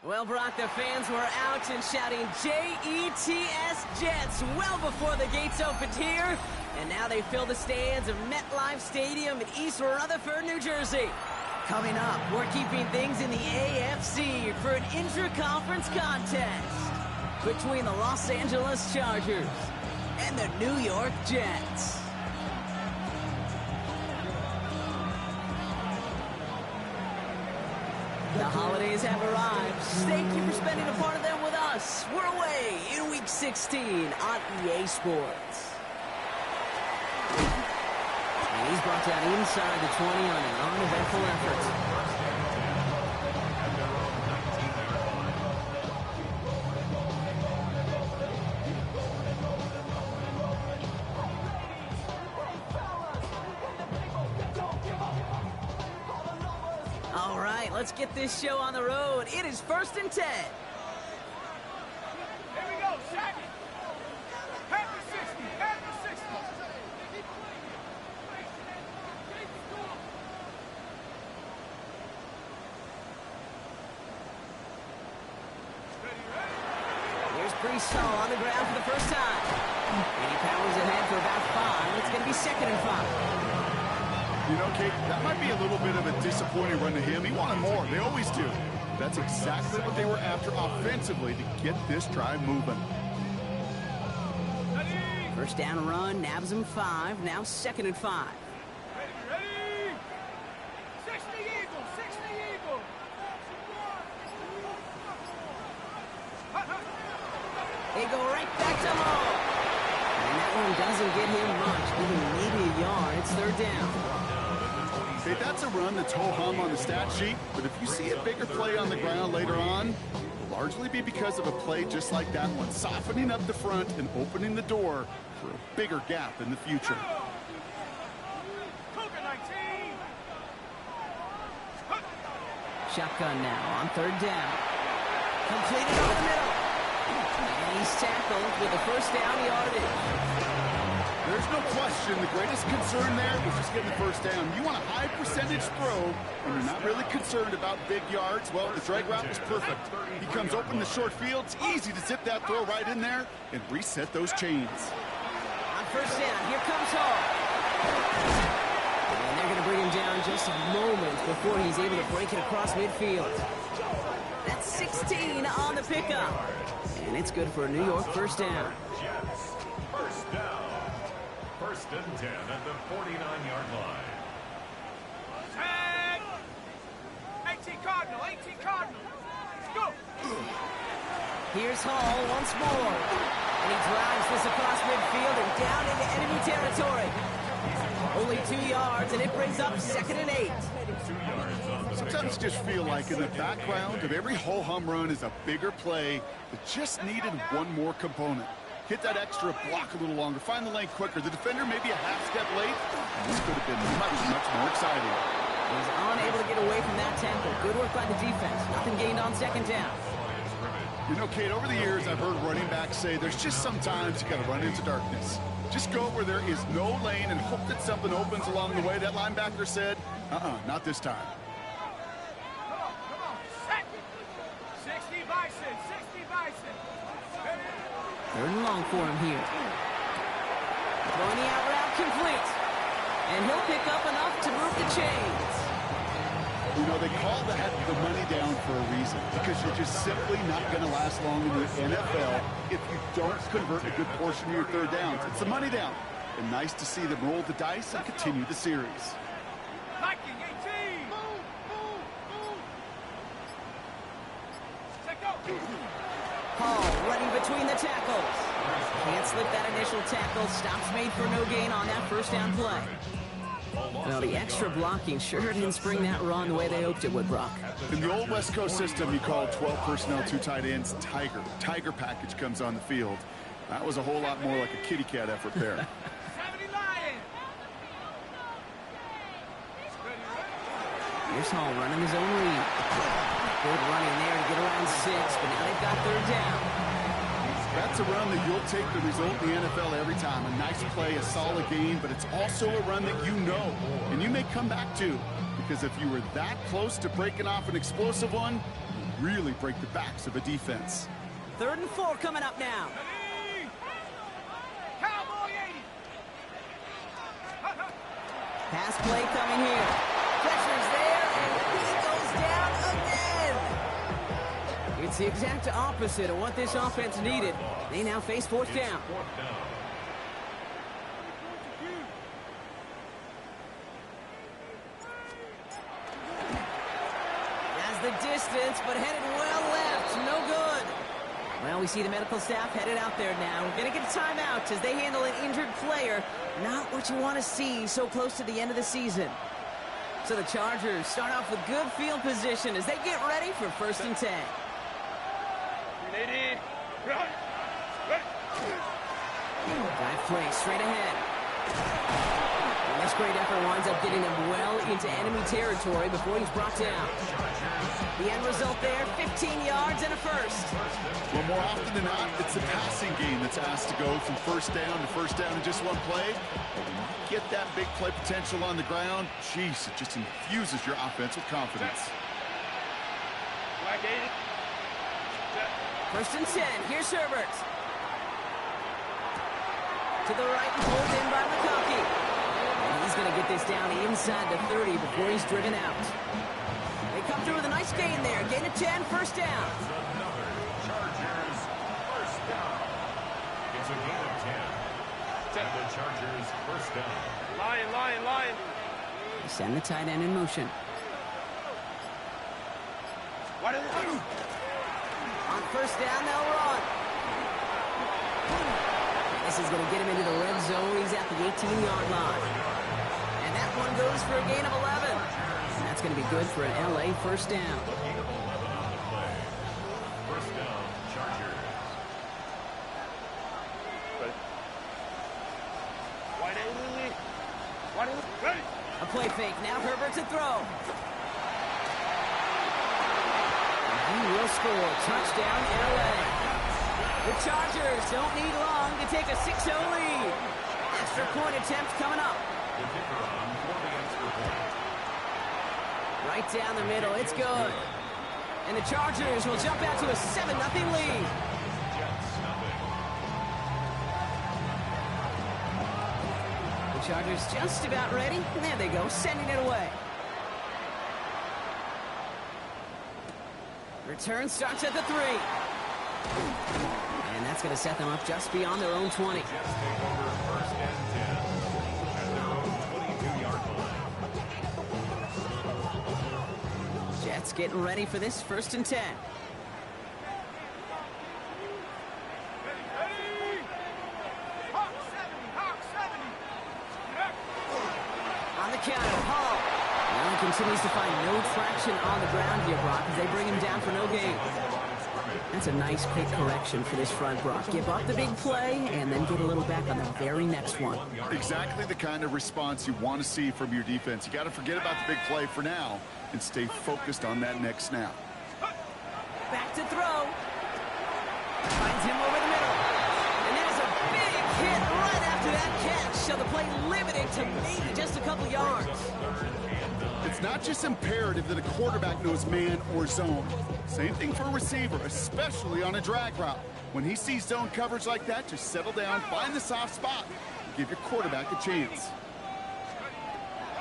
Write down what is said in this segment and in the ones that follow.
Well, Brock, the fans were out and shouting J-E-T-S, Jets, well before the gates opened here. And now they fill the stands of MetLife Stadium in East Rutherford, New Jersey. Coming up, we're keeping things in the AFC for an intra-conference contest between the Los Angeles Chargers and the New York Jets. The holidays have arrived. Thank you for spending a part of them with us. We're away in Week 16 on EA Sports. And he's brought down inside the 20 on an uneventful effort. All right, let's get this show on the road. It is 1st and 10. Here we go, Shaq. Pass the 60, pass the 60. Here's Priestall on the ground for the first time. And he powers ahead for about 5. It's going to be 2nd and 5. You know, Kate, that might be a little bit of a disappointing run to him. He wanted more. They always do. That's exactly what they were after offensively to get this drive moving. First down run, nabs him 5. Now 2nd and 5. Ready? 60 Eagle, 60 Eagle. They go right back to home. And that one doesn't get him much, even maybe a yard. It's 3rd down. Hey, that's a run that's ho-hum on the stat sheet, but if you see a bigger play on the ground later on, it'll largely be because of a play just like that one, softening up the front and opening the door for a bigger gap in the future. Cougar 19. Shotgun now on 3rd down. Completed over the middle. And he's tackled with a first down yardage. There's no question the greatest concern there was just getting the first down. You want a high percentage throw when you're not really concerned about big yards. Well, the drag route was perfect. He comes open in the short field. It's easy to zip that throw right in there and reset those chains. On first down, here comes Hall. And they're going to bring him down just a moment before he's able to break it across midfield. That's 16 on the pickup. And it's good for a New York first down. First down. 1st and 10 at the 49-yard line. Tag. 18 Cardinal, 18 Cardinal. Let's go. Here's Hall once more. And he drives this across midfield and down into enemy territory. Only 2 yards, and it brings up 2nd and 8. Sometimes just feel like in the background of every ho-hum run is a bigger play that just needed one more component. Hit that extra block a little longer. Find the lane quicker. The defender may be a half step late. This could have been much, much more exciting. He's unable to get away from that tackle. Good work by the defense. Nothing gained on 2nd down. You know, Kate, over the years, I've heard running backs say there's just sometimes you got to run into darkness. Just go where there is no lane and hope that something opens along the way. That linebacker said, not this time. Come on. Set. 60 Bison, 60 Bison. 3rd and long for him here. Throwing the out route complete. And he'll pick up enough to move the chains. You know, they call that the money down for a reason, because you're just simply not going to last long in the NFL if you don't convert a good portion of your 3rd downs. It's the money down. And nice to see them roll the dice and continue the series. Liking 18. Move. Check out. Hall running between the tackles. Can't slip that initial tackle. Stops made for no gain on that first down play. Well, the extra blocking sure didn't spring that run the way they hoped it would, Brock. In the old West Coast system, you called 12 personnel, 2 tight ends, Tiger. Tiger package comes on the field. That was a whole lot more like a kitty cat effort there. 70 Lion. Here's Hall running his own read. Good running there to get around 6, but now they've got 3rd down. That's a run that you'll take the result in the NFL every time. A nice play, a solid game, but it's also a run that you know, and you may come back to, because if you were that close to breaking off an explosive one, you really break the backs of a defense. 3rd and 4 coming up now. Cowboy 80. Pass play coming here. Pressure's there, and he goes down again. It's the exact opposite of what this offense needed. They now face 4th down. Has the distance, but headed well left. No good. Well, we see the medical staff headed out there now. We're going to get a timeout as they handle an injured player. Not what you want to see so close to the end of the season. So the Chargers start off with good field position as they get ready for 1st and 10. Dive play straight ahead. And this great effort winds up getting him well into enemy territory before he's brought down. The end result there, 15 yards and a first. Well, more often than not, it's the passing game that's asked to go from 1st down to 1st down in just one play. But when you get that big play potential on the ground, geez, it just infuses your offense with confidence. 1st and 10, here's Herbert. To the right and pulled in by McConkey. And he's going to get this down inside the 30 before he's driven out. They come through with a nice gain there. Gain of 10, 1st down. Another Chargers 1st down. It's a gain of 10. And the Chargers 1st down. Lion. They send the tight end in motion. What is it? On 1st down, they'll run. This is going to get him into the red zone. He's at the 18-yard line. And that one goes for a gain of 11. And that's going to be good for an LA 1st down. Gain of 11 on the play. 1st down, Chargers. A play fake. Now Herbert to throw. And he will score. Touchdown, LA. The Chargers don't need long to take a 6-0 lead. Extra point attempt coming up. The kicker on for the extra point. Right down the middle. It's good. And the Chargers will jump out to a 7-0 lead. Jets nothing. The Chargers just about ready. And there they go, sending it away. Return starts at the 3. And that's going to set them up just beyond their own 20. Jets take over 1st and 10 at their own 22-yard line. Jets getting ready for this 1st and 10. Hawk 70. On the counter, Hall. Now he continues to find no traction on the ground here, Brock, as they bring him down for no gain. That's a nice quick correction for this front, Brock. Give up the big play and then get a little back on the very next one. Exactly the kind of response you want to see from your defense. You got to forget about the big play for now and stay focused on that next snap. Back to throw. Finds him over the middle. And there's a big hit right after that catch. So the play limited to maybe just a couple yards. It's not just imperative that a quarterback knows man or zone. Same thing for a receiver, especially on a drag route. When he sees zone coverage like that, just settle down, find the soft spot, and give your quarterback a chance.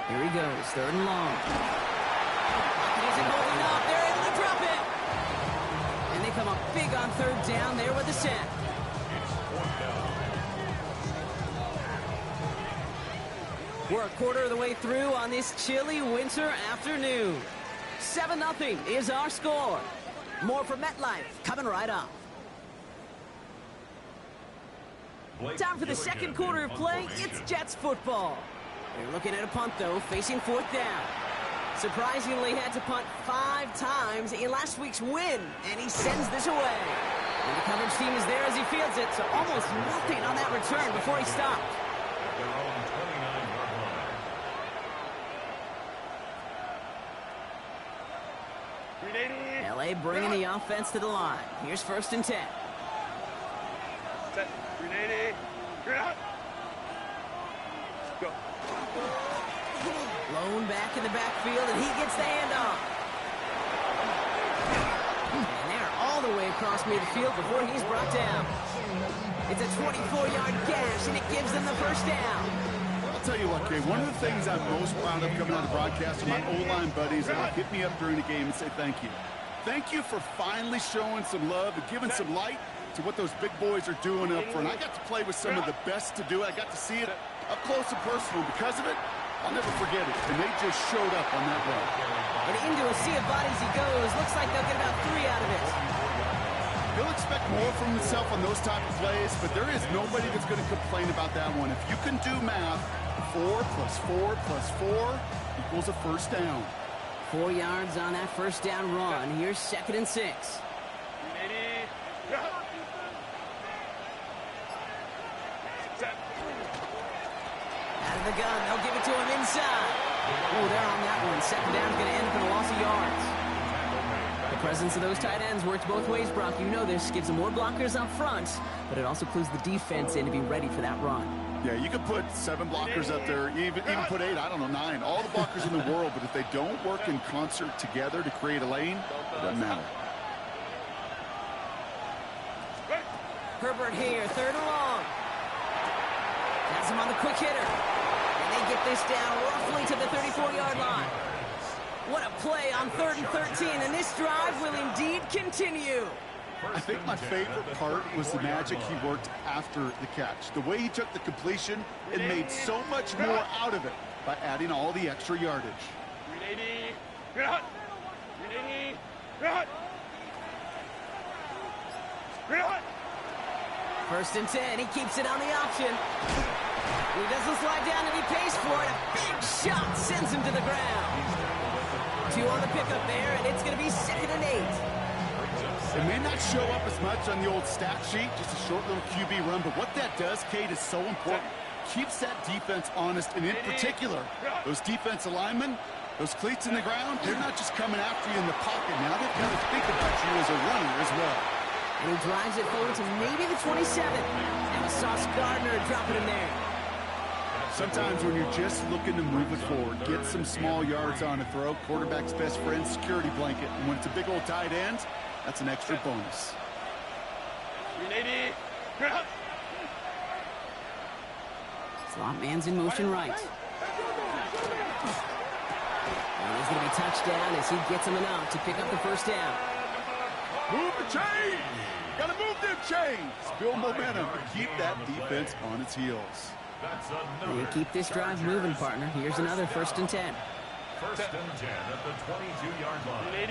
Here he goes, 3rd and long. He isn't holding up. They're able to drop it. And they come up big on 3rd down there with the sack. We're a quarter of the way through on this chilly winter afternoon. 7-0 is our score. More from MetLife coming right up. Time for the 2nd quarter of play. It's Jets football. They're looking at a punt, though, facing 4th down. Surprisingly had to punt 5 times in last week's win, and he sends this away. And the coverage team is there as he fields it, so almost nothing on that return before he stopped. Their own 29-yard line. LA bringing the offense to the line. Here's 1st and 10. Set. 380. Go. Blown back in the backfield, and he gets the handoff. across midfield before he's brought down. It's a 24-yard gash, and it gives them the first down. I'll tell you what, Kay, one of the things I'm most proud of coming out of broadcast are my O-line buddies that will hit me up during the game and say thank you. Thank you for finally showing some love and giving some light to what those big boys are doing up front. I got to play with some of the best to do it. I got to see it up close and personal. Because of it, I'll never forget it. And they just showed up on that run. And into a sea of bodies he goes. Looks like they'll get about 3 out of it. He'll expect more from himself on those type of plays, but there is nobody that's going to complain about that one. If you can do math, 4 plus 4 plus 4 equals a first down. 4 yards on that first down run. Here's 2nd and 6. Out of the gun, they'll give it to him inside. Oh, they're on that one. 2nd down's going to end up in a loss of yards. The presence of those tight ends works both ways, Brock. You know this. Gives them more blockers up front, but it also clues the defense in to be ready for that run. Yeah, you could put 7 blockers up there, even put 8, I don't know, 9. All the blockers in the world, but if they don't work in concert together to create a lane, it doesn't matter. Herbert here, 3rd and long. Has him on the quick hitter. And they get this down roughly to the 34-yard line. What a play on 3rd and 13, and this drive will indeed continue. I think my favorite part was the magic he worked after the catch. The way he took the completion and made so much more out of it by adding all the extra yardage. 1st and 10, he keeps it on the option. He doesn't slide down and he pays for it. A big shot sends him to the ground. 2 on the pickup there, and it's going to be 2nd and 8. It may not show up as much on the old stat sheet, just a short little QB run, but what that does, Kate, is so important. Keeps that defense honest, and in particular, those defensive linemen, those cleats in the ground, they're not just coming after you in the pocket. Now they've got to think about you as a runner as well. And he drives it forward to maybe the 27. And we saw Gardner dropping him there. Sometimes when you're just looking to move it forward, get some small yards on a throw, quarterback's best friend, security blanket. And when it's a big old tight end, that's an extra bonus. Slot man's in motion right. And he's going to be touchdown as he gets him enough to pick up the first down. Move the chains! Gotta move them chains! Build momentum. Keep that defense on its heels. You keep this drive moving, partner. Here's another 1st and 10. 1st and 10 at the 22-yard line.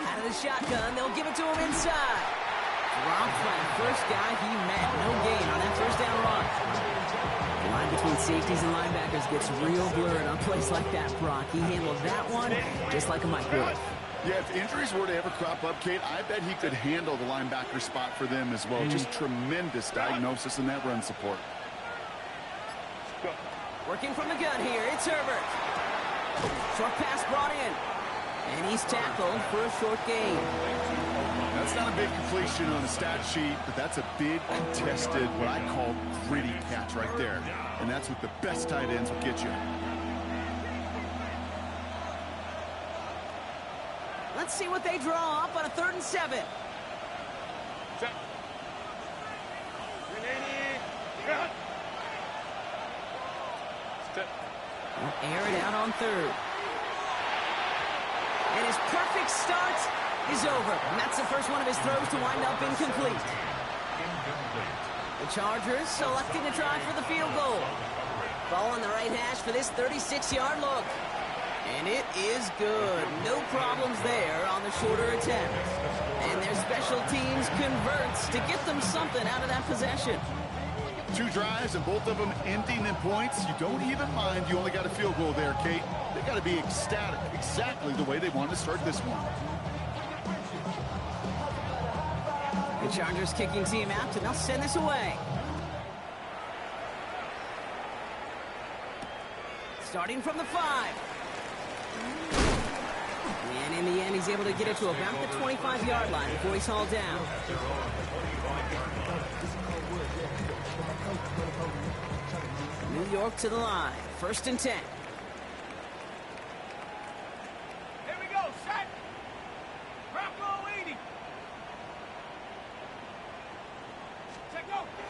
Out of the shotgun, they'll give it to him inside. Dropped by the first guy he met. No gain on that first down run. The line between safeties and linebackers gets real blurred on plays like that, Brock. He handled that one just like a microwave. Yeah, if injuries were to ever crop up, Kate, I bet he could handle the linebacker spot for them as well. Just tremendous diagnosis in that run support. Working from the gun here, it's Herbert. Short pass brought in. And he's tackled for a short gain. That's not a big completion on the stat sheet, but that's a big contested, what I call gritty catch right there. And that's what the best tight ends will get you. Let's see what they draw up on a 3rd and 7. We'll air it out on 3rd. And his perfect start is over. And that's the first one of his throws to wind up incomplete. The Chargers selecting to try for the field goal. Ball on the right hash for this 36-yard look. And it is good. No problems there on the shorter attempt. And their special teams converts to get them something out of that possession. 2 drives and both of them ending in points. You don't even mind you only got a field goal there, Kate. They got to be ecstatic, exactly the way they wanted to start this one. The Chargers kicking team out, and they'll send this away. Starting from the 5. And in the end, he's able to get it to about the 25-yard line before he's hauled down. New York to the line. 1st and 10.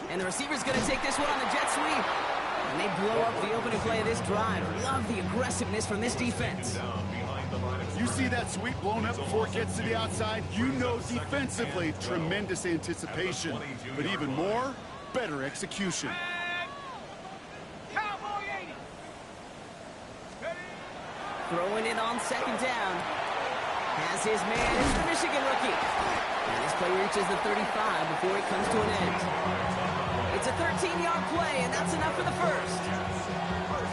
And the receiver's going to take this one on the jet sweep. And they blow up the opening play of this drive. Love the aggressiveness from this defense. You see that sweep blown up before it gets to the outside, you know defensively, tremendous anticipation. But even more, better execution. Cowboy 80. Throwing it on second down. Has his man, is the Michigan rookie. And this play reaches the 35 before it comes to an end. It's a 13-yard play, and that's enough for the first.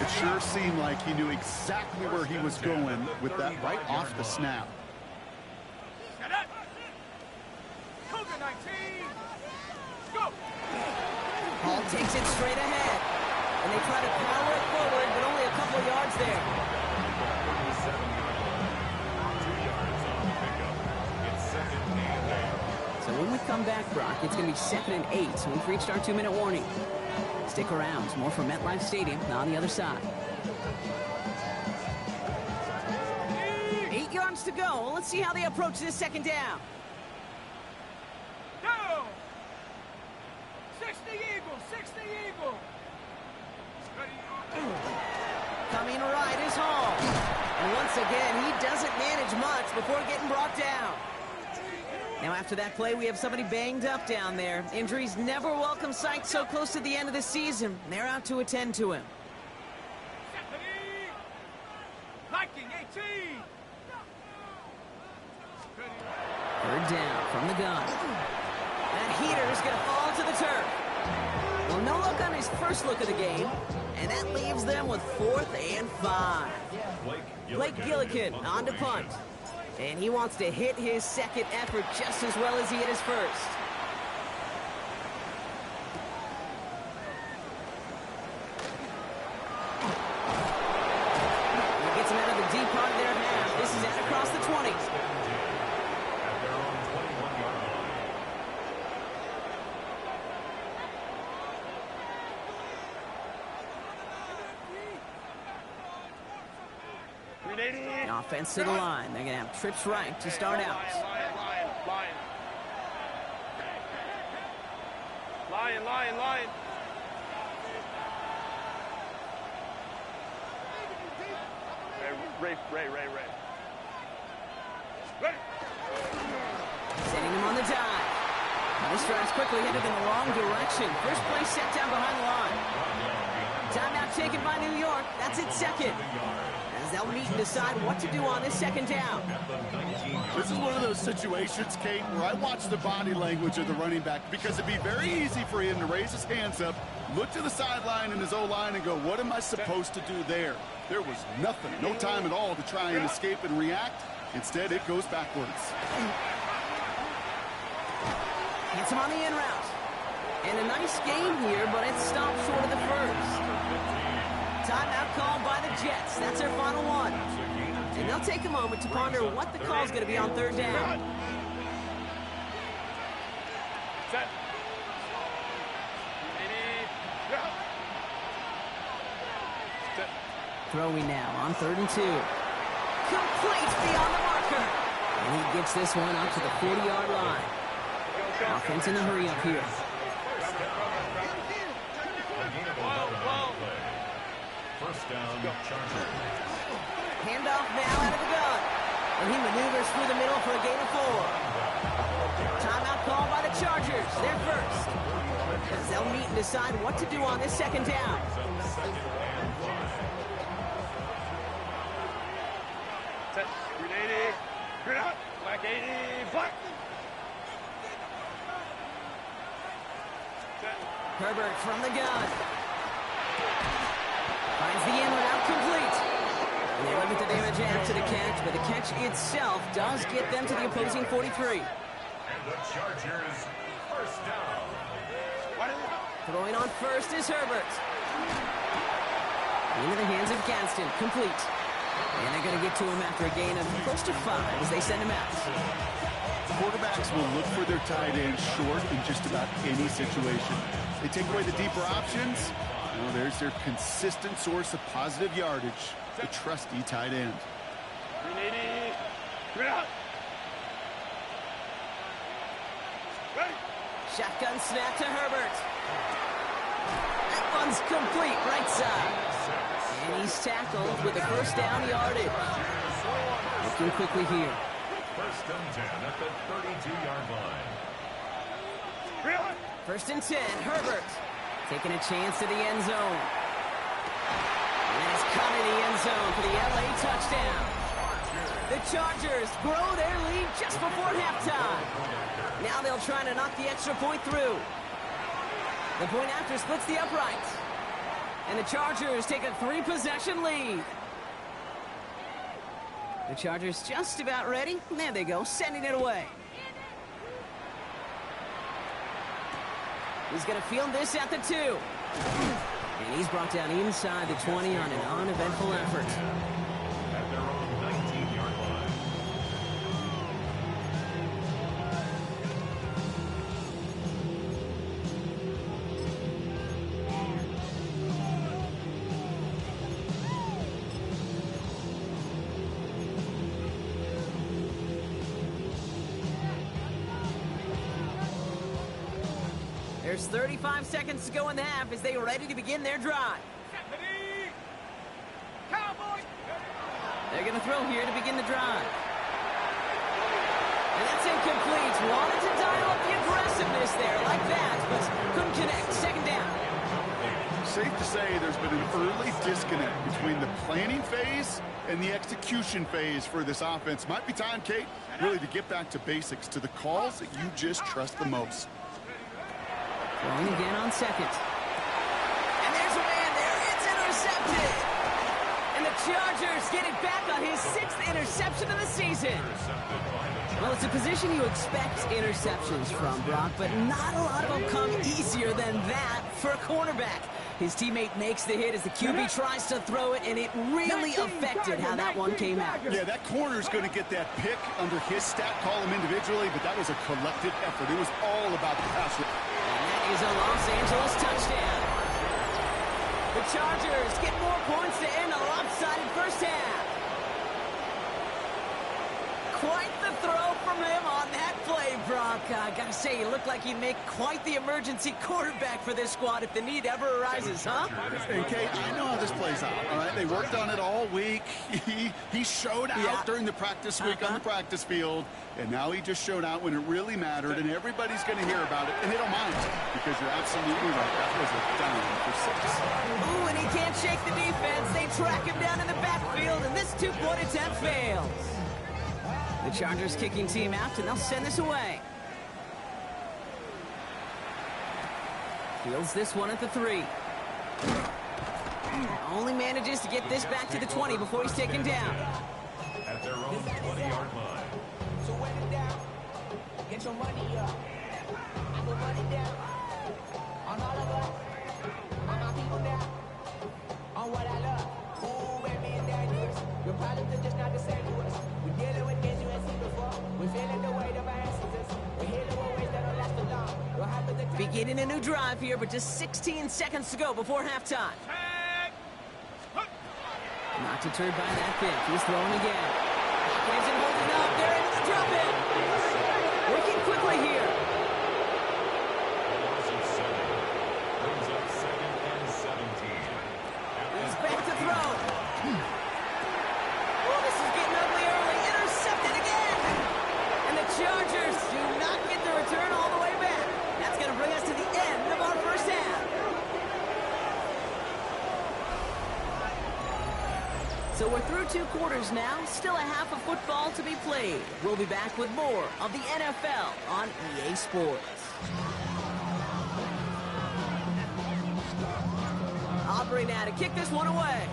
It sure seemed like he knew exactly where he was going with that right off the snap. Set up. Cougar 19. Go. Hall takes it straight ahead. And they try to power it forward, but only a couple of yards there. So when we come back, Brock, it's going to be 2nd and 8. So we've reached our 2-minute warning. Stick around. More from MetLife Stadium on the other side. 8 yards to go. Let's see how they approach this second down. Go. 60 Eagles. 60 Eagles. Coming right is Hall. And once again, he doesn't manage much before getting brought down. Now after that play, we have somebody banged up down there. Injuries never welcome sight so close to the end of the season. They're out to attend to him. Viking 18. Third down from the gun. That heater is going to fall to the turf. Well, no look on his first look of the game. And that leaves them with 4th and 5. Blake Gillikin on to punt. And he wants to hit his second effort just as well as he hit his first. He gets him out of the deep part of their half. This is out across the 20. Offense to the line. They're going to have trips right to start out. Lion. Ray. Setting him on the dive. Now this drive's quickly headed in the wrong direction. First play set down behind the line. Timeout taken by New York. That's its second. As they'll meet and decide what to do on this second down. This is one of those situations, Kate, where I watch the body language of the running back because it'd be very easy for him to raise his hands up, look to the sideline in his O-line and go, what am I supposed to do there? There was nothing, no time at all to try and escape and react. Instead, it goes backwards. Gets him on the in route. And a nice game here, but it stopped short of the first. Timeout called by the Jets. That's their final one. And they'll take a moment to ponder what the call's going to be on third down. Set. Throwing now on 3rd and 2. Complete beyond the marker. And he gets this one up to the 40-yard line. Offense in the hurry up here. First down, Chargers. Handoff now out of the gun. And he maneuvers through the middle for a gain of 4. Timeout called by the Chargers. They're first. As they'll meet and decide what to do on this second down. Set. Green 80. Green out. Black 80. Black. Set. Herbert from the gun. Finds the in route complete. And they limit the damage after the catch, but the catch itself does get them to the opposing 43. And the Chargers, first down. Throwing on first is Herbert. Into the hands of Gadsden, complete. And they're going to get to him after a gain of close to 5 as they send him out. Quarterbacks will look for their tight end short in just about any situation. They take away the deeper options. Well, there's their consistent source of positive yardage, the trusty tight end. Green 80. Green out. Ready. Shotgun snap to Herbert. That one's complete, right side. And he's tackled with a first down yardage. Looking quickly here. First and 10 at the 32-yard line. First and 10, Herbert taking a chance to the end zone. And it's caught in the end zone for the LA touchdown. The Chargers grow their lead just before halftime. Now they'll try to knock the extra point through. The point after splits the uprights. And the Chargers take a 3-possession lead. The Chargers just about ready. There they go, sending it away. He's going to field this at the 2. And he's brought down inside the 20 on an uneventful effort. At their own 19-yard line. There's 35 seconds to go in the half as they are ready to begin their drive. They're going to throw here to begin the drive. And that's incomplete. Wanted to dial up the aggressiveness there like that, but couldn't connect. Second down. Safe to say there's been an early disconnect between the planning phase and the execution phase for this offense. Might be time, Kate, really to get back to basics, to the calls that you just trust the most. Throwing again on second. And there's a man there. It's intercepted. And the Chargers get it back on his 6th interception of the season. Well, it's a position you expect interceptions from, Brock, but not a lot of them come easier than that for a cornerback. His teammate makes the hit as the QB tries to throw it, and it really affected how that one came out. Yeah, that corner's going to get that pick under his stat column individually, but that was a collective effort. It was all about the pass. Is a Los Angeles touchdown. The Chargers get more points to end a lopsided first half. Quite the throw from him on that play, Brock. Gotta say, he looked like he'd make quite the emergency quarterback for this squad if the need ever arises, huh? And Kate, I know how this plays out, all right? They worked on it all week. He showed out during the practice week on the practice field, and now he just showed out when it really mattered, and everybody's going to hear about it, and they don't mind, because you're absolutely right. That was a down for 6. Ooh, and he can't shake the defense. They track him down in the backfield, and this 2-point attempt fails. The Chargers kicking team out, and they'll send this away. Fields this one at the 3. Only manages to get this back to the 20 before he's taken down. At their own 20-yard line. So wet it down. Get your money up. I put money down. On all of us. On my people now. On what I love. Ooh, and me and Daniels. Your problems are just not the same to us. We're dealing with things you ain't seen before. We're feeling the weight of our ancestors. We're healing with ways that don't last too long. What happens to Beginning a new drive here, but just 16 seconds to go before halftime. Not deterred by that pick. He's throwing again. Hopkins and holding up. They're into the drop in. Working quickly here. Brings up 2nd and 17. He's back to throw. Oh, this is getting ugly early. Intercepted again. And the Chargers do not get the return all the way back. That's going to bring us to the end of our first half. So we're through 2 quarters now. Still a half of football to be played. We'll be back with more of the NFL on EA Sports. Aubrey now to kick this one away.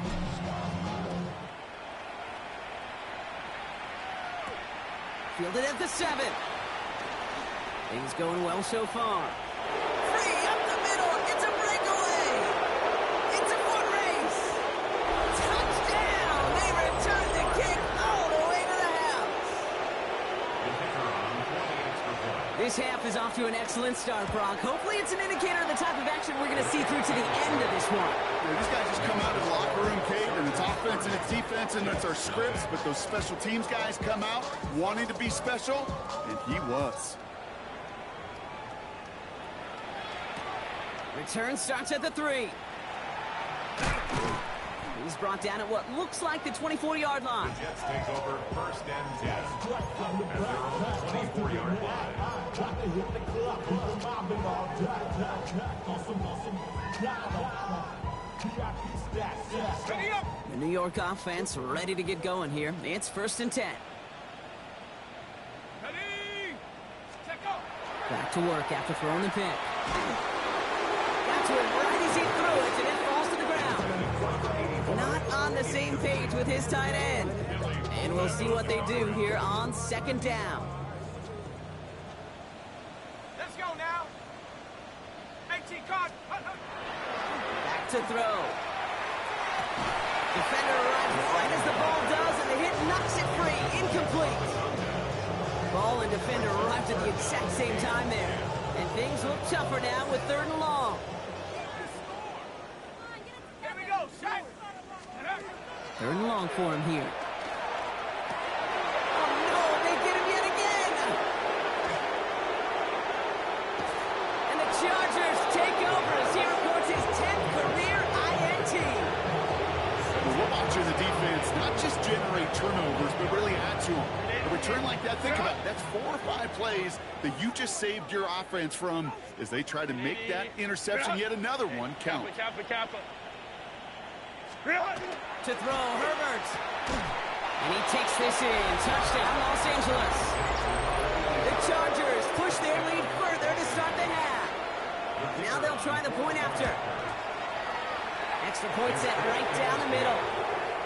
Fielded at the 7. Things going well so far. Free up the middle. It's a breakaway. It's a foot race. Touchdown. They return the kick all the way to the house. This half is off to an excellent start, Brock. Hopefully it's an indicator of the type of action we're going to see through to the end of this one. Yeah, these guys just come out of the locker room, Kate, and it's offense and it's defense and it's our scripts, but those special teams guys come out wanting to be special, and he was. Return starts at the 3. He's brought down at what looks like the 24-yard line. The Jets take over 1st and 10 at their own 24-yard line. The New York offense ready to get going here. It's 1st and 10. Back to work after throwing the pick. Got to it right as he threw it, and it falls to the ground. Not on the same page with his tight end. And we'll see what they do here on 2nd down. Let's go now. 18 card. Back to throw. Defender arrives right as the ball does, and the hit knocks it free. Incomplete. Ball and defender arrived at the exact same time there. And things look tougher now with 3rd and long. Here we go, set. 3rd and long for him here. Oh no, they get him yet again! And the Chargers take over as he reports his 10th career INT. Well, we're watching the defense not just generate turnovers, but really add to them. A return like that, think about it. That's 4 or 5 plays that you just saved your offense from as they try to make that interception, yet another one, count. Kappa. To throw, Herbert. And he takes this in. Touchdown, Los Angeles. The Chargers push their lead further to start the half. Now they'll try the point after. Extra point set right down the middle.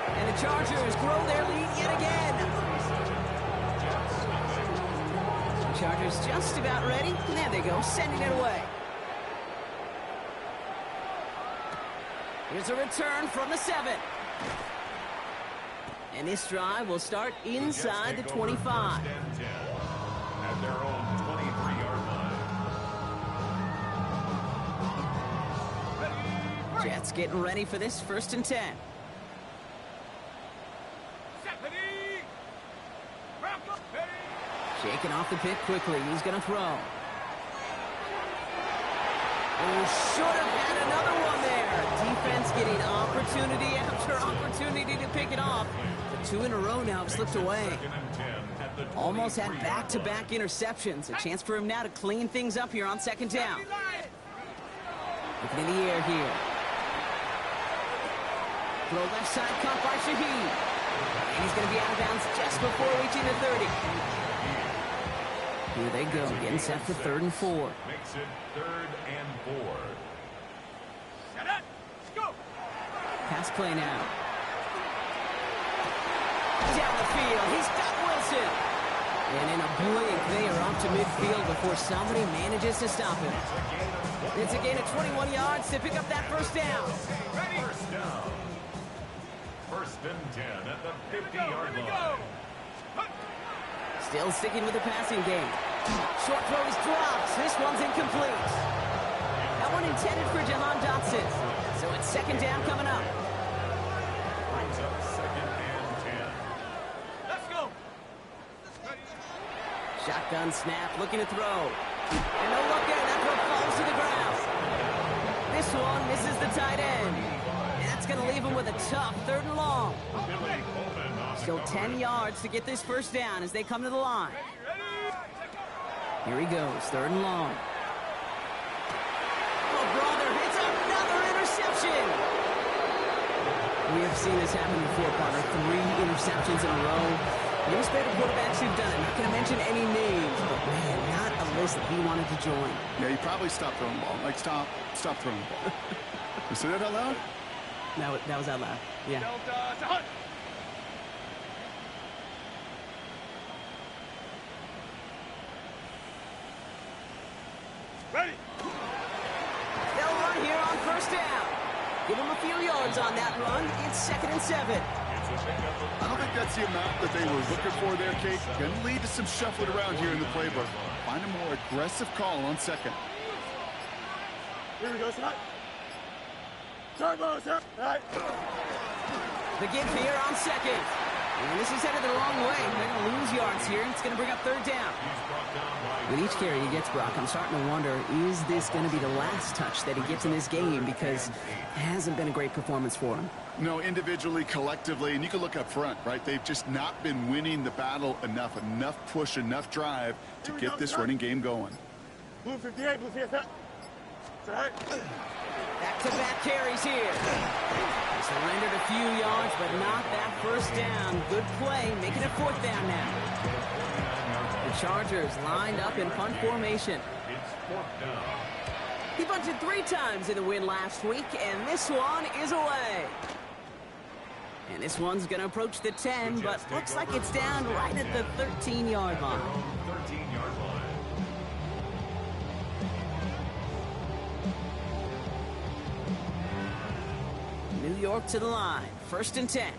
And the Chargers grow their lead yet again. Chargers just about ready. And there they go, sending it away. Here's a return from the 7. And this drive will start inside the 25. At their own 23-yard line. Jets getting ready for this 1st and 10. Shaking off the pick quickly. He's going to throw. Oh, should have had another one there. Defense getting opportunity after opportunity to pick it off. The 2 in a row now have slipped away. Almost had back-to-back interceptions. A chance for him now to clean things up here on 2nd down. Looking in the air here. Throw left side, caught by Shaheed. And he's going to be out of bounds just before reaching the 30. Here they go, getting set for 3rd and 4. Makes it 3rd and 4. Set up. Let's go. Pass play now. Down the field, he's got Wilson. And in a blink, they are off to midfield before somebody manages to stop him. It's a gain of 21 yards to pick up that 1st down. Ready. 1st down. 1st and 10 at the 50-yard line. Still sticking with the passing game. Short throw is dropped. This one's incomplete. That one intended for Jahan Dotson. So it's 2nd down coming up. Brings up 2nd and 10. Let's go. Shotgun snap, looking to throw. And no look there, that throw falls to the ground. This one misses the tight end. And that's going to leave him with a tough 3rd and long. Billy Coleman on the Still cover. 10 yards to get this 1st down as they come to the line. Here he goes, 3rd and long. Oh, brother, it's another interception. We have seen this happen before, partner. 3 interceptions in a row. Most better quarterbacks who've done it. Not going to mention any names, but man, not a list that he wanted to join. Yeah, he probably stopped throwing the ball. Like, stop throwing the ball. You say that out loud? That was out loud. Yeah. Delta, hunt. Ready. They'll run here on 1st down. Give him a few yards on that run. It's 2nd and 7. I don't think that's the amount that they were looking for there, Kate. Going to lead to some shuffling around here in the playbook. Find a more aggressive call on 2nd. Here we go, son. Turbo, sir. All right. The give here on 2nd. And this is headed the wrong way. They're going to lose yards here. It's going to bring up third down. With each carry he gets, Brock, I'm starting to wonder, is this going to be the last touch that he gets in this game? Because it hasn't been a great performance for him. No, individually, collectively, and you can look up front, right? They've just not been winning the battle enough push, enough drive to get this running game going. Blue 58, blue 58. Back-to-back carries here. He surrendered a few yards, but not that first down. Good play, making it fourth down now. The Chargers lined up in punt formation. It's fourth down. He punted 3 times in the win last week, and this one is away. And this one's going to approach the 10, but looks like it's down right at the 13-yard line. 13-yard line. New York to the line. First and 10.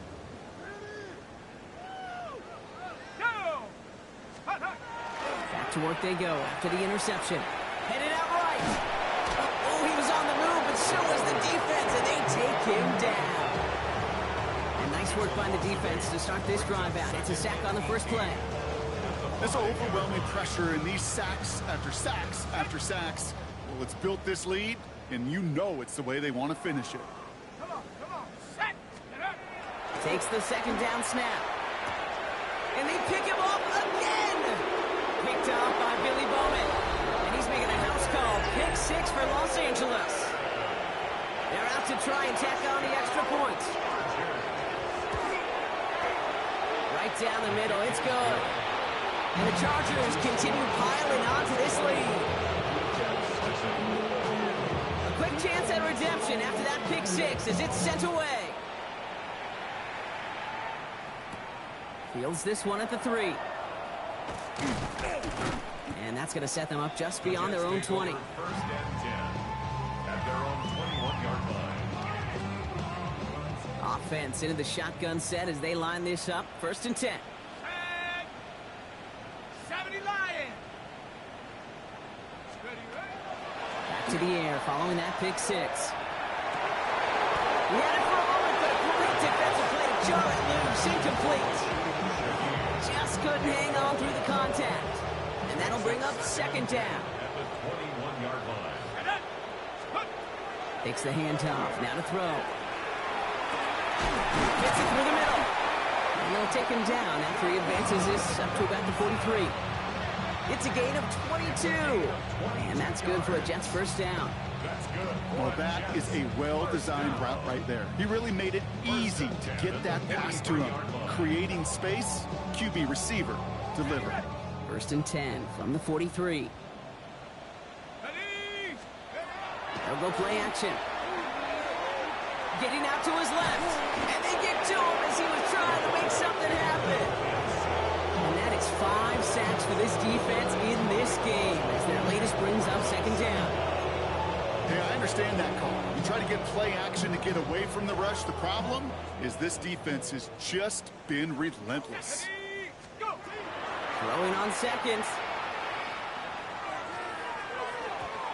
Back to work they go after the interception. Headed out right. Oh, he was on the move, but so was the defense, and they take him down. And nice work by the defense to start this drive out. It's a sack on the first play. This overwhelming pressure and these sacks after sacks after sacks. Well, it's built this lead, and you know it's the way they want to finish it. Takes the second down snap. And they pick him off again. Picked off by Billy Bowman. And he's making a house call. Pick 6 for Los Angeles. They're out to try and tack on the extra point. Right down the middle. It's good. And the Chargers continue piling onto this lead. A quick chance at redemption after that pick 6 as it's sent away. Fields this one at the 3. And that's going to set them up just beyond their own 20. First and 10 at their own 21-yard line. Offense into the shotgun set as they line this up. First and 10. 70 Lions. Back to the air following that pick 6. He had it for a moment, but a great defensive play. Jar it loose, incomplete. Just couldn't hang on through the contact. And that'll bring up second down. At the 21-yard line. Takes the handoff. Now to throw. Gets it through the middle. And they'll take him down after he advances this up to about the 43. It's a gain of 22. And that's good for a Jets first down. That's good. Well, that is a well-designed route right there. He really made it easy to get that pass to him. Creating space, QB receiver, deliver. First and 10 from the 43. They'll go play action. Getting out to his left. And they get to him as he was trying to make something happen. And that is 5 sacks for this defense in this game as their latest brings up second down. Hey, I understand that call. You try to get play action to get away from the rush. The problem is this defense has just been relentless. Throwing on seconds.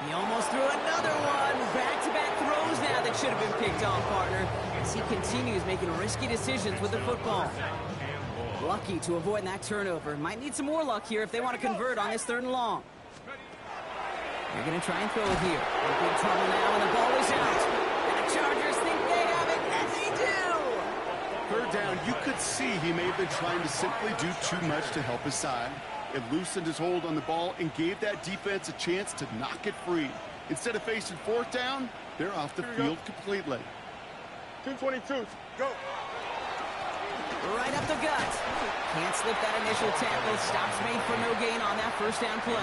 He almost threw another one. Back-to-back throws now that should have been picked off, partner, as he continues making risky decisions with the football. Lucky to avoid that turnover. Might need some more luck here if they want to convert on this 3rd and long. They're going to try and throw it here. In big trouble now, and the ball is out. And the Chargers think they have it, and they do! 3rd down, you could see he may have been trying to simply do too much to help his side. It loosened his hold on the ball and gave that defense a chance to knock it free. Instead of facing 4th down, they're off the field completely. 222, go. Right up the gut. Can't slip that initial tackle. Stops made for no gain on that first down play.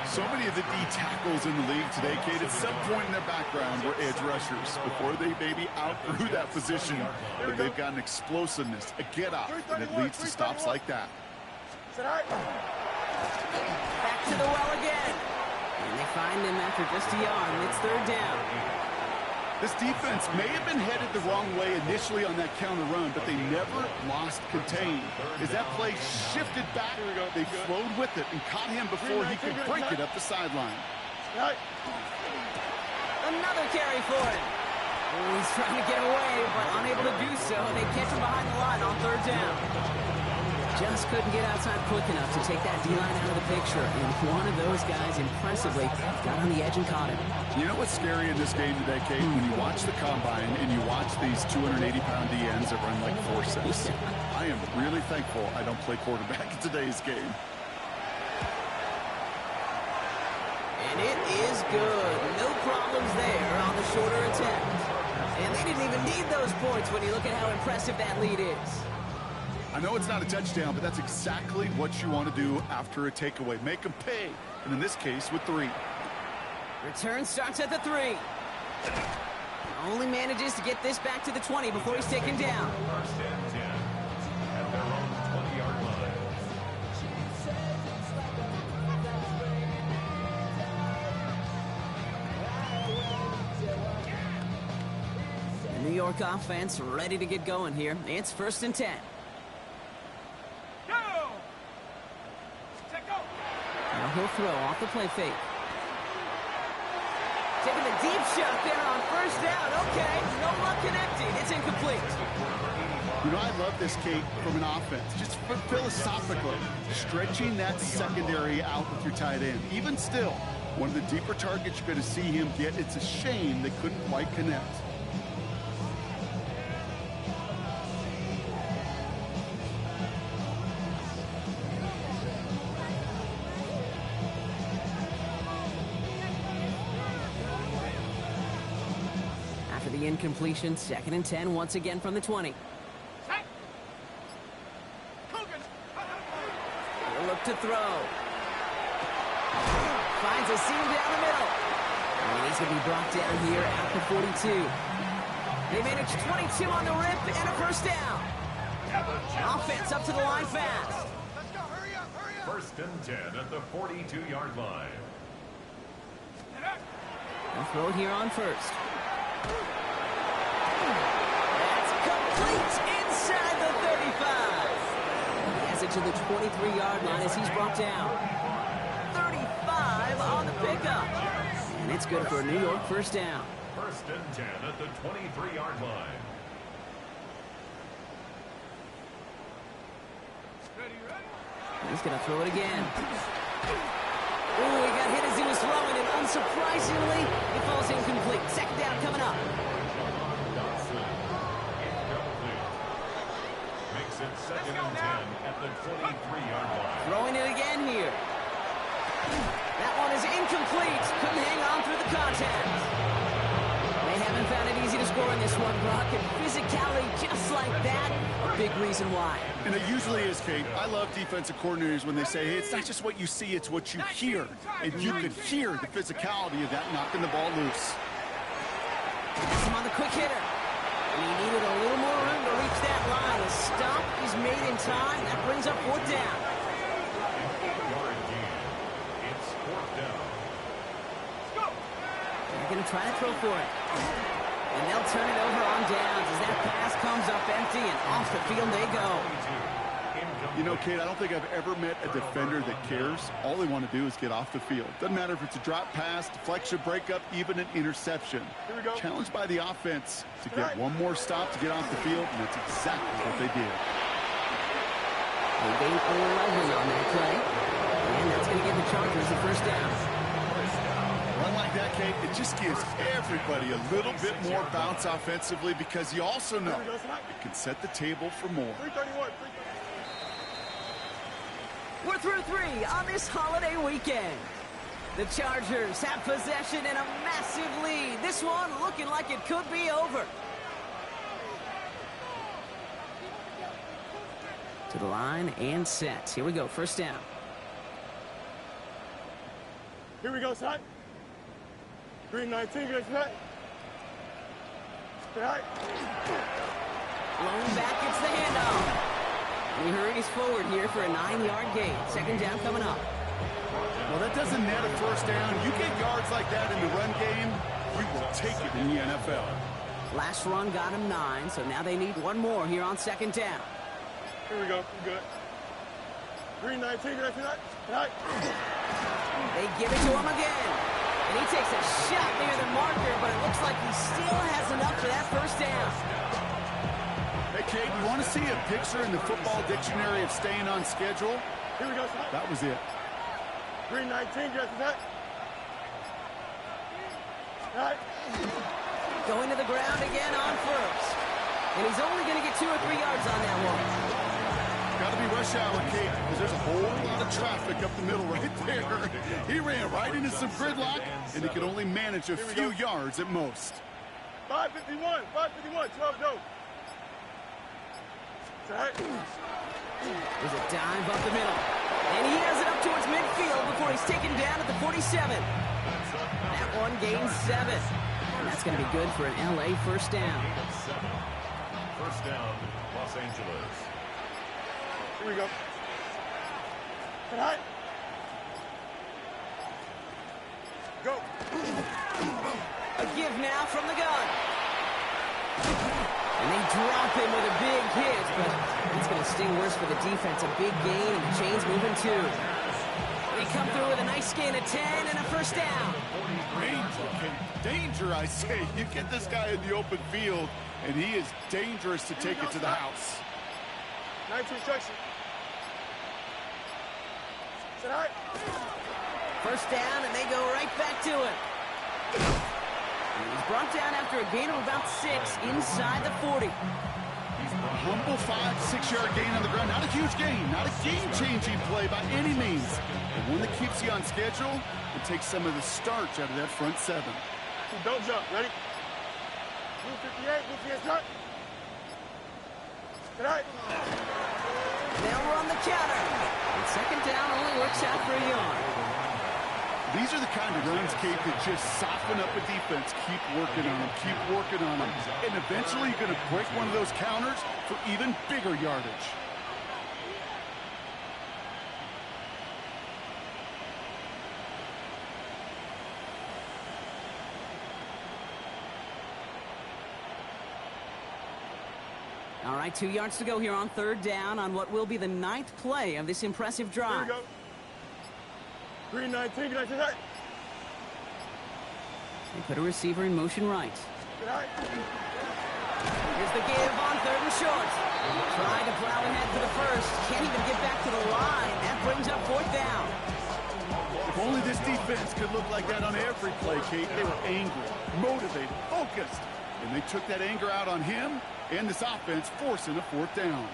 So many of the D tackles in the league today, Kate, at some point in their background were edge rushers before they maybe outgrew that position. But they've got an explosiveness, a get-off, and it leads to stops like that. Back to the well again. And they find him after just a yard, and it's 3rd down. This defense may have been headed the wrong way initially on that counter run, but they never lost contain. As that play shifted back, they flowed with it and caught him before he could break it up the sideline. Another carry for him. Oh, he's trying to get away, but unable to do so. They catch him behind the line on third down. Just couldn't get outside quick enough to take that D-line out of the picture. And one of those guys impressively got on the edge and caught him. You know what's scary in this game today, Kate? When you watch the combine and you watch these 280-pound DNs that run like 4.6. I am really thankful I don't play quarterback in today's game. And it is good. No problems there on the shorter attempt. And they didn't even need those points when you look at how impressive that lead is. I know it's not a touchdown, but that's exactly what you want to do after a takeaway. Make them pay, and in this case, with 3. Return starts at the 3. Only manages to get this back to the 20 before he's taken down. First and 10 at their own 20-yard line. The New York offense ready to get going here. It's first and 10. Now he'll throw off the play fake. Taking the deep shot there on first down. Okay, no luck connecting. It's incomplete. You know, I love this, Kate, from an offense. Just philosophically, stretching that secondary out with your tight end. Even still, one of the deeper targets you're going to see him get. It's a shame they couldn't quite connect. After the incompletion, second and 10 once again from the 20. He'll look to throw. Finds a seam down the middle. And he's going to be brought down here at the 42. They manage 22 on the rip and a first down. Offense up to the line fast. First and 10 at the 42-yard line. They'll throw it here on first. That's complete inside the 35. He has it to the 23-yard line as he's brought down. 35 on the pickup. And it's good for a New York first down. First and 10 at the 23-yard line. He's going to throw it again. Oh, he got hit as he was throwing it. Unsurprisingly, it falls incomplete. Second down coming up. Makes it second and 10 at the 23-yard line. Throwing it again here. That one is incomplete. Couldn't hang on through the contact. They haven't found it easy to score in this one, Brock. And physicality just like that, a big reason why. And it usually is, Kate. I love defensive coordinators when they say, hey, it's not just what you see, it's what you hear. And you could hear the physicality of that knocking the ball loose. Gets him on the quick hitter. And he needed a little more room to reach that line. The stop is made in time. That brings up fourth down. 8-yard gain. It's fourth down. They're going to try to throw for it. And they'll turn it over on downs as that pass comes up empty and off the field they go. You know, Kate, I don't think I've ever met a defender that cares. All they want to do is get off the field. Doesn't matter if it's a drop pass, deflection, breakup, even an interception. Challenged by the offense to get one more stop to get off the field, and that's exactly what they did. They gained 11 on that play. And that's going to give the Chargers the first down. Run like that, Kate, it just gives everybody a little bit more bounce offensively because you also know it can set the table for more. We're through 3 on this holiday weekend. The Chargers have possession and a massive lead. This one looking like it could be over. To the line and set. Here we go, first down. Here we go, son. Green 19, good set. Right. Blown back, it's the handoff. And he hurries forward here for a 9-yard gain. Second down coming up. Well, that doesn't net a first down. You get yards like that in the run game, you will take it in the NFL. Last run got him 9, so now they need one more here on second down. Here we go, we're good. Green 19, good set. Right. They give it to him again. And he takes a shot near the marker, but it looks like he still has enough for that first down. Hey, Kate, you want to see a picture in the football dictionary of staying on schedule? Here we go, son. That was it. 319, get that. All right. Going to the ground again on first. And he's only going to get 2 or 3 yards on that one. Got to be rush hour, Kate, because there's a whole lot of traffic up the middle right there. He ran right into some gridlock, and he could only manage a few yards at most. 551, 12 go. All right. There's a dive up the middle. And he has it up towards midfield before he's taken down at the 47. That one gains 7. And that's going to be good for an LA first down. First down, Los Angeles. Here we go. All right. Go. A give now from the gun. And they drop him with a big hit, but it's going to sting worse for the defense. A big gain, and the chain's moving too. They come through with a nice gain of 10 and a first down. Danger, I say. You get this guy in the open field, and he is dangerous to take it to the house. 9-2 instruction. All right. First down, and they go right back to it. He's brought down after a gain of about 6 inside the 40. A humble 5-6 yard gain on the ground. Not a huge gain, not a game-changing play by any means, but one that keeps you on schedule and takes some of the starch out of that front 7. Don't jump. Ready? Move 58, move 58, jump. All right. They'll run the counter. And second down only works out for a yard. These are the kind of runs, Kate, that just soften up a defense. Keep working on them, keep working on them. And eventually you're going to break one of those counters for even bigger yardage. All right, 2 yards to go here on third down on what will be the 9th play of this impressive drive. Here we go. 319, get that. They put a receiver in motion right. All right. Here's the give on 3rd and short. Tried to plow ahead for the first. Can't even get back to the line. That brings up 4th down. If only this defense could look like that on every play, Kate. They were angry, motivated, focused. And they took that anger out on him and this offense, forcing a 4th down.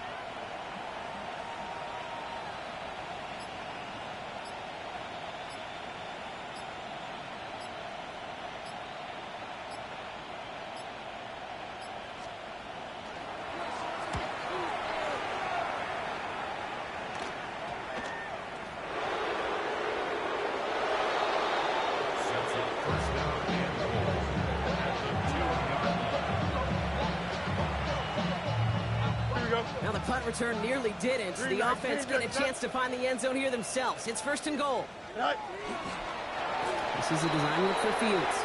Now the punt return nearly didn't. The offense getting a chance to find the end zone here themselves. It's 1st and goal. Right. This is a design look for Fields.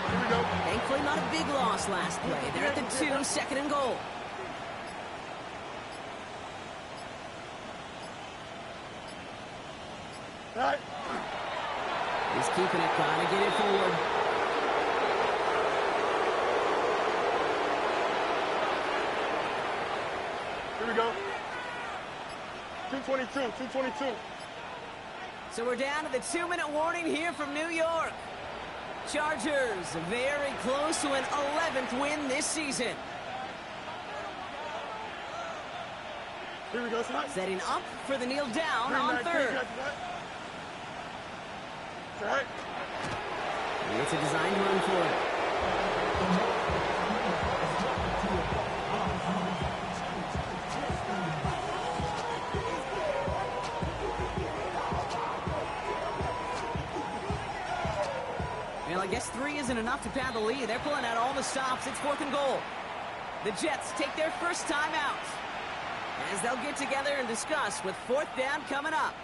Here we go. Thankfully not a big loss last play. They're at the 2, 2nd and goal. Right. He's keeping it, trying to get it forward. Here we go. 222. So we're down to the 2-minute warning here from New York. Chargers very close to an 11th win this season. Here we go, son. Setting up for the kneel down on 3rd. Right. It's a designed run for it. Well, I guess 3 isn't enough to pad the lead. They're pulling out all the stops. It's 4th and goal. The Jets take their first time out as they'll get together and discuss with 4th down coming up.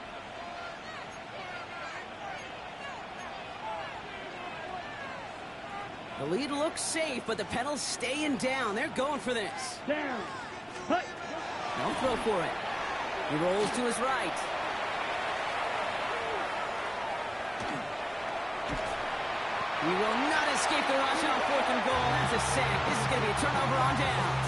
The lead looks safe, but the pedals staying down. They're going for this. Down. Hey. Don't throw for it. He rolls to his right. He will not escape the rush on 4th and goal. That's a sack. This is going to be a turnover on downs.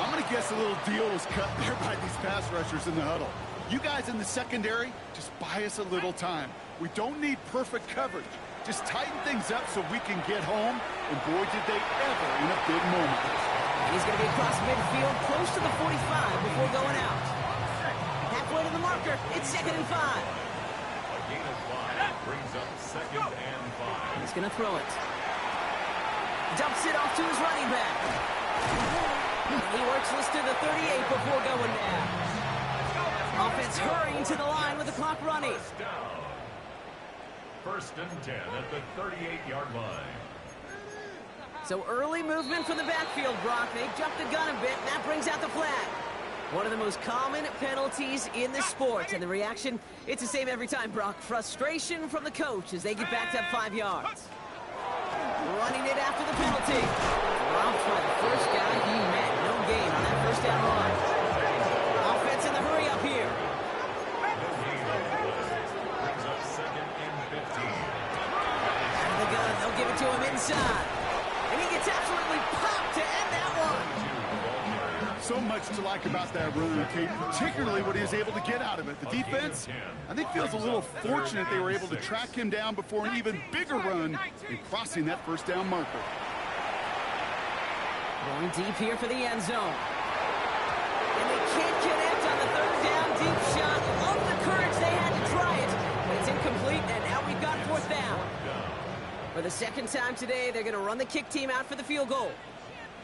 I'm going to guess a little deal was cut there by these pass rushers in the huddle. You guys in the secondary, just buy us a little time. We don't need perfect coverage. Just tighten things up so we can get home, and boy, did they ever in a big moment. He's going to be across midfield, close to the 45 before going out. Halfway to the marker, it's 2nd and 5. A gain of 5 brings up 2nd and 5. He's going to throw it. Dumps it off to his running back. He works this to the 38 before going down. Offense hurrying to the line with the clock running. First down. 1st and 10 at the 38-yard line. So early movement from the backfield, Brock. They jumped the gun a bit, and that brings out the flag. One of the most common penalties in the sport. And the reaction, it's the same every time, Brock. Frustration from the coach as they get back up 5 yards. Running it after the penalty. Dropped by the first guy he met. No gain on that first down run. Offense in the hurry up here. Brings up 2nd and 15. Out of the gun, they'll give it to him inside. And he gets absolutely popped to end that one. So much to like about that run, Kate, particularly what he was able to get out of it. The defense, I think, feels a little fortunate they were able to track him down before an even bigger run in crossing that first down marker. Going deep here for the end zone. And they can't connect on the 3rd down deep shot. Love the courage they had to try it. But it's incomplete, and now we've got 4th down. For the 2nd time today, they're going to run the kick team out for the field goal.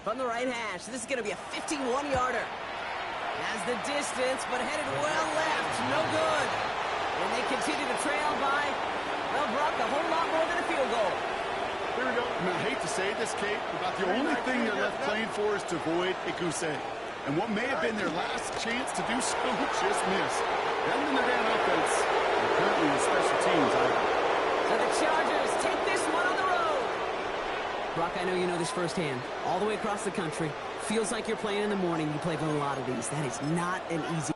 From the right hash, this is going to be a 51-yarder. Has the distance, but headed well left. No good. And they continue to trail by, well, Brock, a whole lot more than a field goal. Here we go. I hate to say this, Kate, about the only thing they're left playing for is to avoid a goose egg. And what may have been their last chance to do so just missed. Hasn't been their damn offense, and currently the special teams either. So the Chargers take this one on the road. Brock, I know you know this firsthand. All the way across the country. Feels like you're playing in the morning. You play a lot of these. That is not an easy...